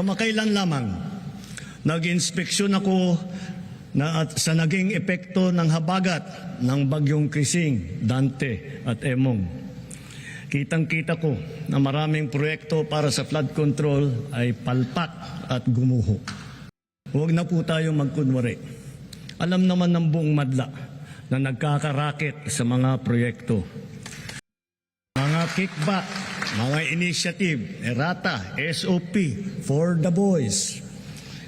Kamakailan lamang, nag-inspeksyon ako sa naging epekto ng habagat ng bagyong Krising, Dante at Emong. Kitang-kita ko na maraming proyekto para sa flood control ay palpak at gumuho. Huwag na po tayo magkunwari. Alam naman ng buong madla na nagkakaraket sa mga proyekto. Mga kickback, mga initiative, errata, SOP, for the boys.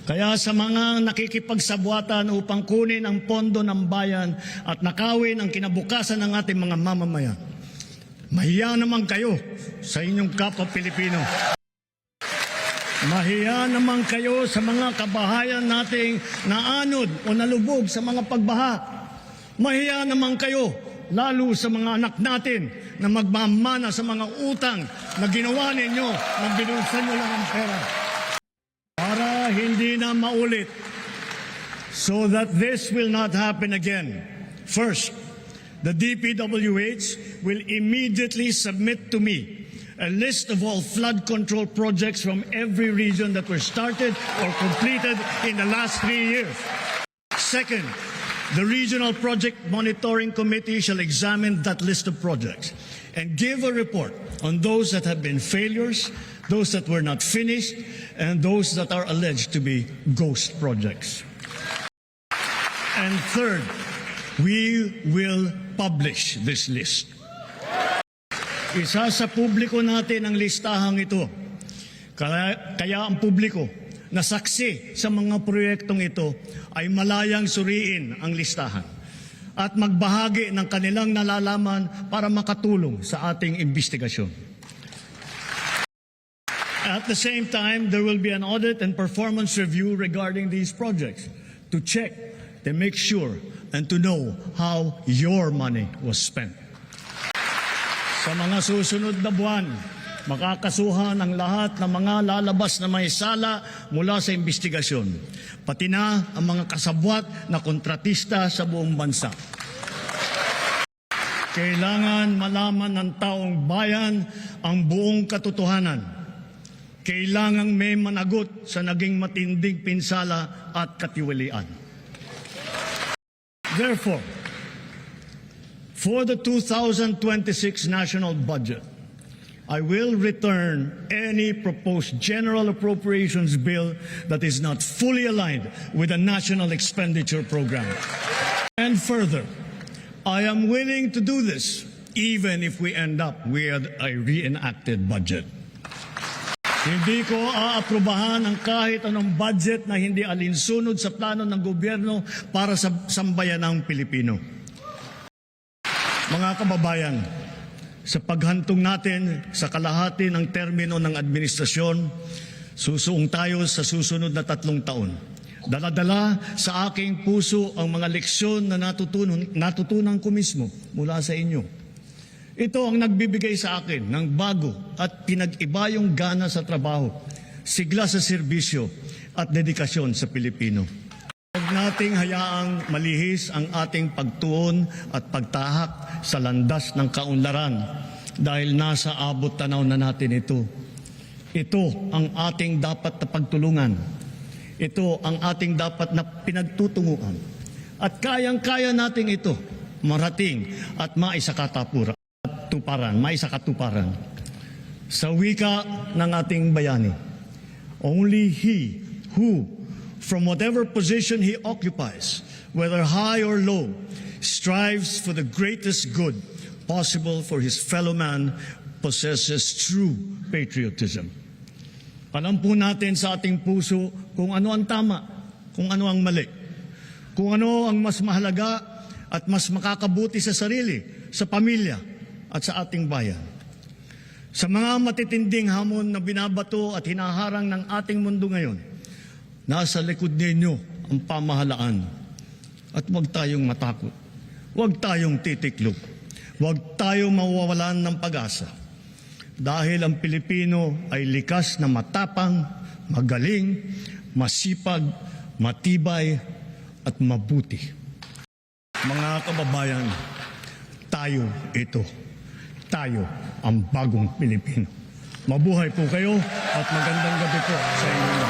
Kaya sa mga nakikipagsabwatan upang kunin ang pondo ng bayan at nakawin ang kinabukasan ng ating mga mamamayan, mahiya naman kayo sa inyong kapwa Pilipino. Mahiya naman kayo sa mga kabahayan nating naanod o nalubog sa mga pagbaha. Mahiya naman kayo lalo sa mga anak natin na magmamana sa mga utang na ginawa ninyo nang binulsan nyo lang ang pera. Para hindi na maulit, so that this will not happen again. First, the DPWH will immediately submit to me a list of all flood control projects from every region that were started or completed in the last 3 years. Second, the Regional Project Monitoring Committee shall examine that list of projects and give a report on those that have been failures, those that were not finished, and those that are alleged to be ghost projects. And third, we will publish this list. Isa sa publiko natin ang listahang ito. Kaya ang publiko na saksi sa mga proyektong ito ay malayang suriin ang listahan at magbahagi ng kanilang nalalaman para makatulong sa ating investigasyon. At the same time, there will be an audit and performance review regarding these projects to check, to make sure, and to know how your money was spent. Sa mga susunod na buwan, makakasuhan ang lahat ng mga lalabas na may sala mula sa investigasyon, pati na ang mga kasabwat na kontratista sa buong bansa. Kailangan malaman ng taong bayan ang buong katotohanan. Kailangang may managot sa naging matinding pinsala at katiwalian. Therefore, for the 2026 national budget, I will return any proposed general appropriations bill that is not fully aligned with the national expenditure program. And further, I am willing to do this even if we end up with a reenacted budget. Hindi ko aaprubahan ang kahit anong budget na hindi alinsunod sa plano ng gobyerno para sa sambayanang Pilipino. Mga kababayan, sa paghantong natin sa kalahati ng termino ng administrasyon, susuong tayo sa susunod na 3 taon. Dala-dala sa aking puso ang mga leksyon na natutunan ko mismo mula sa inyo. Ito ang nagbibigay sa akin ng bago at pinag-iba yung gana sa trabaho, sigla sa serbisyo at dedikasyon sa Pilipino. Huwag nating hayaang malihis ang ating pagtuon at pagtahak sa landas ng kaunlaran dahil nasa abot tanaw na natin ito. Ito ang ating dapat na pagtulungan. Ito ang ating dapat na pinagtutunguan. At kayang-kaya natin ito marating at maisakatuparan. Sa wika ng ating bayani, only he who, from whatever position he occupies, whether high or low, strives for the greatest good possible for his fellow man, possesses true patriotism. Alam po natin sa ating puso kung ano ang tama, kung ano ang mali, kung ano ang mas mahalaga at mas makakabuti sa sarili, sa pamilya, at sa ating bayan. Sa mga matitinding hamon na binabato at hinaharang ng ating mundo ngayon, nasa likod ninyo ang pamahalaan. At huwag tayong matakot. Huwag tayong titiklop. Huwag tayong mawawalan ng pag-asa. Dahil ang Pilipino ay likas na matapang, magaling, masipag, matibay, at mabuti. Mga kababayan, tayo ito. Tayo ang bagong Pilipino. Mabuhay po kayo at magandang gabi po sa inyo.